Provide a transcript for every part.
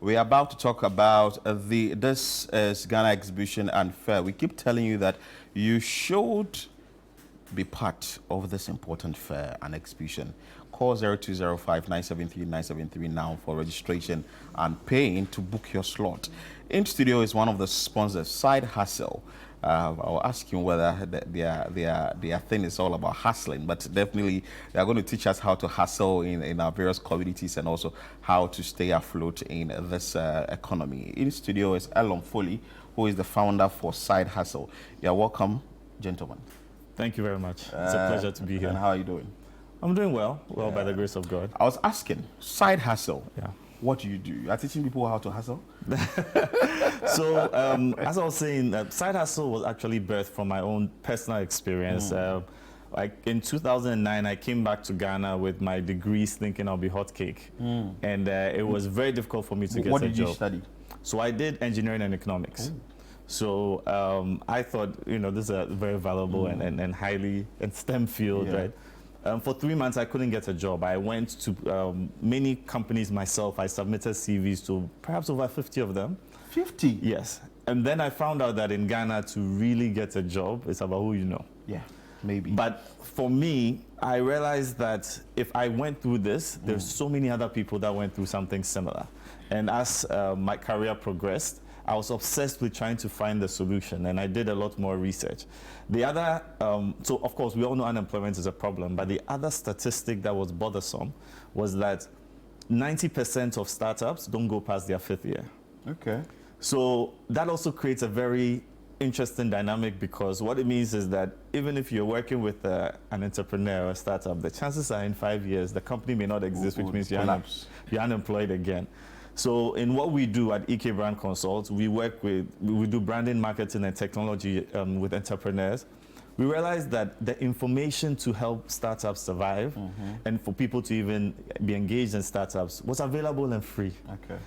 we're about to talk about this is Ghana Exhibition and Fair. We keep telling you that you should be part of this important fair and exhibition. Call 0205-973-973 now for registration and paying to book your slot. In studio is one of the sponsors, Syde Hustle. I'll ask you whether their thing is all about hustling, but definitely they're going to teach us how to hustle in our various communities and also how to stay afloat in this economy. In studio is Elon Foley, who is the founder for Syde Hustle. You're welcome, gentlemen. Thank you very much. It's a pleasure to be here. And how are you doing? I'm doing well, by the grace of God. I was asking, Syde Hustle. Yeah. What do? You are teaching people how to hustle? So, as I was saying, Syde Hustle was actually birthed from my own personal experience. Like in 2009, I came back to Ghana with my degrees thinking I'll be hot cake. And it was very difficult for me to get a job. What did you study? So I did engineering and economics. So I thought, this is a very valuable and highly STEM field, right? For 3 months, I couldn't get a job. I went to many companies myself. I submitted CVs to perhaps over 50 of them. 50? Yes. And then I found out that in Ghana, to really get a job, it's about who you know. Yeah, maybe. But for me, I realized that if I went through this, there's so many other people that went through something similar. And as my career progressed, I was obsessed with trying to find the solution, and I did a lot more research. The other, so of course, we all know unemployment is a problem, but the other statistic that was bothersome was that 90% of startups don't go past their 5th year. Okay. So that also creates a very interesting dynamic, because what it means is that even if you're working with an entrepreneur or a startup, the chances are in 5 years, the company may not exist, which means you're unemployed again. So in what we do at EK Brand Consult, we do branding, marketing, and technology with entrepreneurs. We realized that the information to help startups survive and for people to even be engaged in startups was available and free. Okay.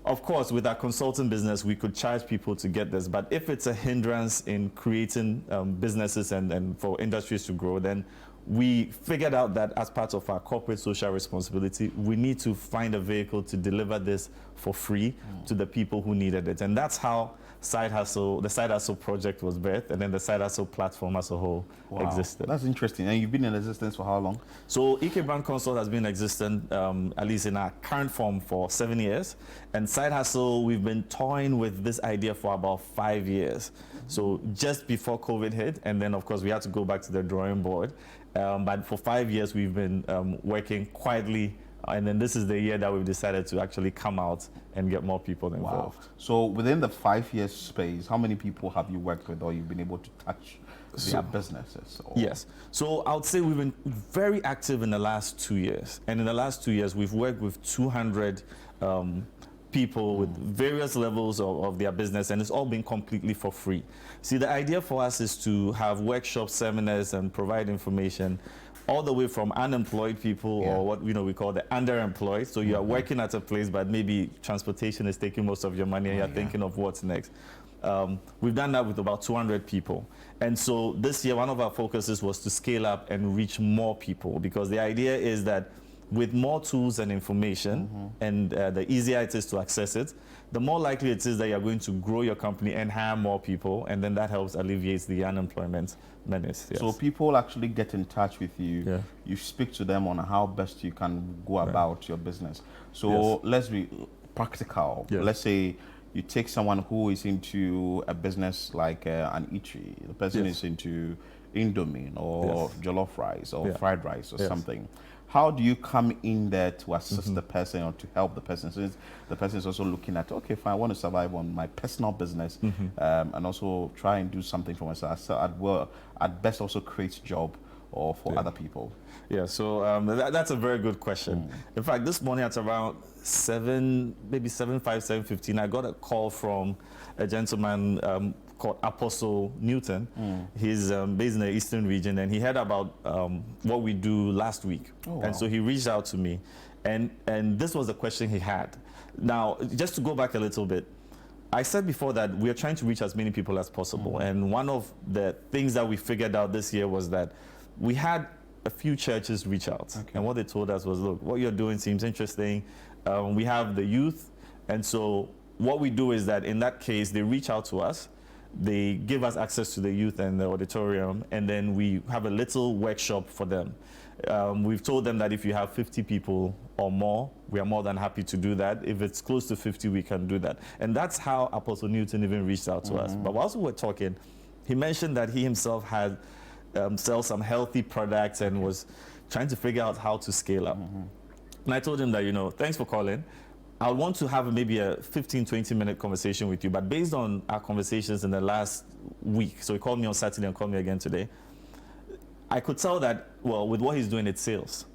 Of course, with our consulting business, we could charge people to get this, but if it's a hindrance in creating businesses and for industries to grow, then we figured out that as part of our corporate social responsibility, we need to find a vehicle to deliver this for free to the people who needed it. And that's how the Syde Hustle project was birthed, and then the Syde Hustle platform as a whole existed. That's interesting. And you've been in existence for how long? So EK Brand Consult has been existent, at least in our current form, for 7 years. And Syde Hustle, we've been toying with this idea for about 5 years. So just before COVID hit, and then of course we had to go back to the drawing board. But for 5 years, we've been working quietly, and then this is the year that we've decided to actually come out and get more people involved. Wow. So within the 5 year space, how many people have you worked with, or you've been able to touch their businesses? Or? Yes. So I would say we've been very active in the last 2 years. And in the last 2 years, we've worked with 200 people with various levels of their business, and it's all been completely for free. See, the idea for us is to have workshops, seminars, and provide information all the way from unemployed people or what we call the underemployed. So you are working at a place, but maybe transportation is taking most of your money, and you're thinking of what's next. We've done that with about 200 people. And so this year, one of our focuses was to scale up and reach more people, because the idea is that with more tools and information, and the easier it is to access it, the more likely it is that you're going to grow your company and hire more people, and then that helps alleviate the unemployment menace. Yes. So people actually get in touch with you. You speak to them on how best you can go about your business. So let's be practical. Let's say you take someone who is into a business like an eatery. The person is into Indomie or jollof rice or fried rice or something. How do you come in there to assist the person or to help the person? Since the person is also looking at, okay, fine, I want to survive on my personal business and also try and do something for myself. So I'd best also create a job or for other people. Yeah, so that's a very good question. In fact, this morning at around 7:15, I got a call from a gentleman called Apostle Newton. He's based in the Eastern region, and he heard about what we do last week. And so he reached out to me, and this was the question he had. Now, just to go back a little bit, I said before that we are trying to reach as many people as possible. And one of the things that we figured out this year was that we had a few churches reach out. And what they told us was, look, what you're doing seems interesting. We have the youth, And so what we do is that in that case, they reach out to us, they give us access to the youth and the auditorium, and then we have a little workshop for them. We've told them that if you have 50 people or more, we are more than happy to do that. If it's close to 50, we can do that. And that's how Apostle Newton even reached out to us. But whilst we were talking, he mentioned that he himself had sell some healthy products and was trying to figure out how to scale up. And I told him that, thanks for calling. I want to have maybe a 15, 20-minute conversation with you, but based on our conversations in the last week, so he called me on Saturday and called me again today, I could tell that, well, with what he's doing, it's sales.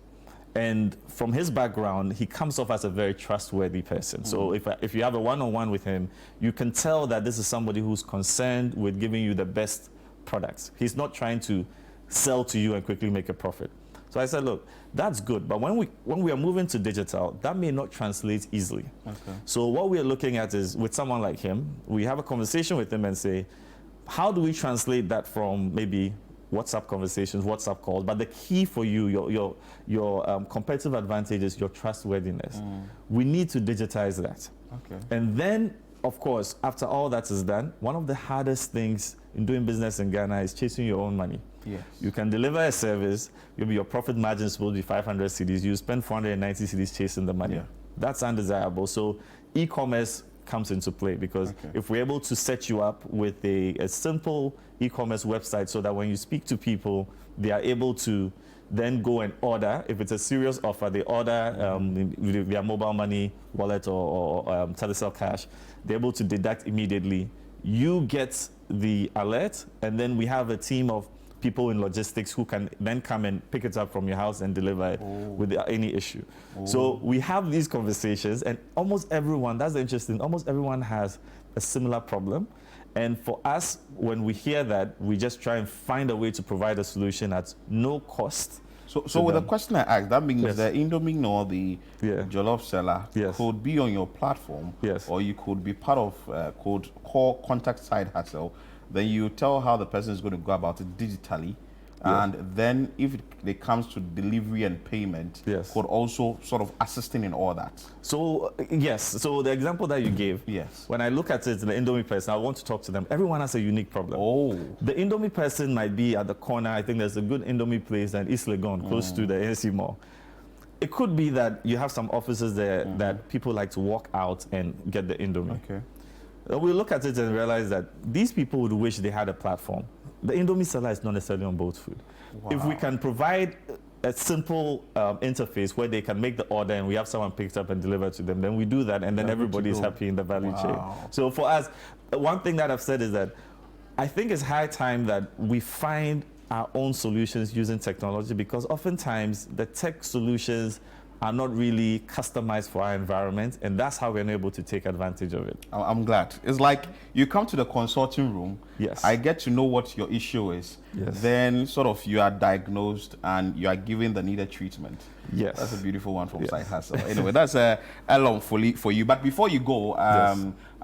And from his background, he comes off as a very trustworthy person. So if you have a one-on-one with him, you can tell that this is somebody who's concerned with giving you the best products. He's not trying to sell to you and quickly make a profit. So I said, look, that's good, but when we are moving to digital, that may not translate easily. Okay. So what we are looking at is, with someone like him, we have a conversation with him and say, how do we translate that from maybe WhatsApp conversations, WhatsApp calls, but the key for you, your competitive advantage is your trustworthiness. We need to digitize that. Okay. And then, of course, after all that is done, one of the hardest things in doing business in Ghana is chasing your own money. Yes. You can deliver a service, maybe your profit margin is supposed to be 500 cedis, you spend 490 cedis chasing the money. Yeah. That's undesirable. So e-commerce comes into play, because if we're able to set you up with a simple e-commerce website so that when you speak to people, they are able to then go and order. If it's a serious offer, they order their mobile money wallet or Telecel cash. They're able to deduct immediately. You get the alert, and then we have a team of people in logistics who can then come and pick it up from your house and deliver it without any issue. So we have these conversations, and almost everyone, that's interesting, almost everyone has a similar problem. And for us, when we hear that, we just try and find a way to provide a solution at no cost. So with the question I asked, that means the Indomie or the Jollof seller could be on your platform, or you could be part of call contact Side Hustle. Then you tell how the person is going to go about it digitally. And then if it comes to delivery and payment, could also sort of assisting in all that. So, yes. So the example that you gave, when I look at it, the Indomie person, I want to talk to them. Everyone has a unique problem. The Indomie person might be at the corner. I think there's a good Indomie place in East Legon, close to the ANC Mall. It could be that you have some offices there that people like to walk out and get the Indomie. Okay. We look at it and realize that these people would wish they had a platform. The Indomie seller is not necessarily on boat food. If we can provide a simple interface where they can make the order and we have someone picked up and delivered to them, then we do that, and then everybody is happy in the value chain. So for us, one thing that I've said is that I think it's high time that we find our own solutions using technology, because oftentimes the tech solutions are not really customized for our environment, and that's how we're able to take advantage of it. I'm glad. It's like you come to the consulting room, I get to know what your issue is, then sort of you are diagnosed and you are given the needed treatment. That's a beautiful one from Side Hustle. Anyway, that's a long for you. But before you go, I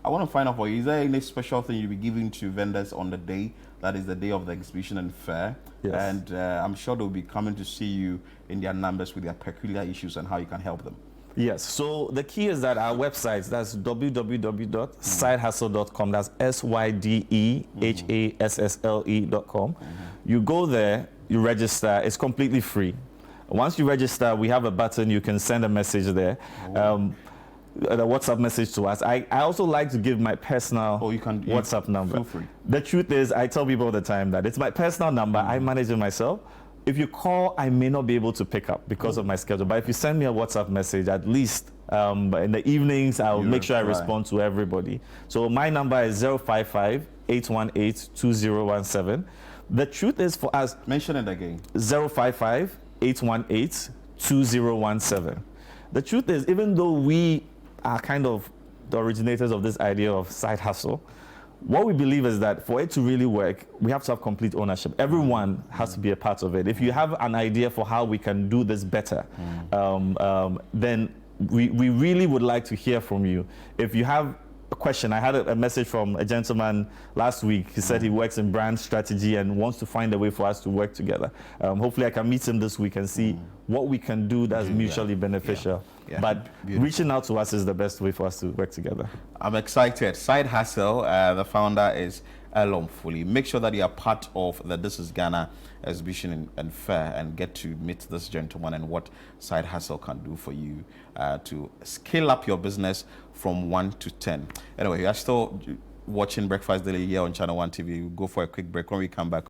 want to find out for you, is there any special thing you'll be giving to vendors on the day? That is the day of the exhibition and fair. And I'm sure they'll be coming to see you in their numbers with their peculiar issues and how you can help them. Yes, so the key is that our website, that's www.sidehustle.com, that's SYDEHASSLE.com. You go there, you register, it's completely free. Once you register, we have a button, you can send a message there. The WhatsApp message to us. I also like to give my personal WhatsApp number. Feel free. The truth is, I tell people all the time that it's my personal number. I manage it myself. If you call, I may not be able to pick up because of my schedule. But if you send me a WhatsApp message, at least in the evenings, I'll make sure I respond to everybody. So my number is 055-818-2017. The truth is, for us... Mention it again. 055-818-2017. The truth is, even though we are kind of the originators of this idea of side hustle, what we believe is that for it to really work, we have to have complete ownership. Everyone has to be a part of it. If you have an idea for how we can do this better, then we really would like to hear from you. If you have question. I had a message from a gentleman last week. He said he works in brand strategy and wants to find a way for us to work together. Hopefully I can meet him this week and see what we can do that's mutually beneficial. Yeah. But Beautiful. reaching out to us is the best way for us to work together. I'm excited. Syde Hassel, the founder, is Elom Fully. Make sure that you are part of the This is Ghana exhibition and fair and get to meet this gentleman and what Syde Hassel can do for you to scale up your business from 1 to 10. Anyway, you are still watching Breakfast Daily here on Channel One TV. We'll go for a quick break. When we come back,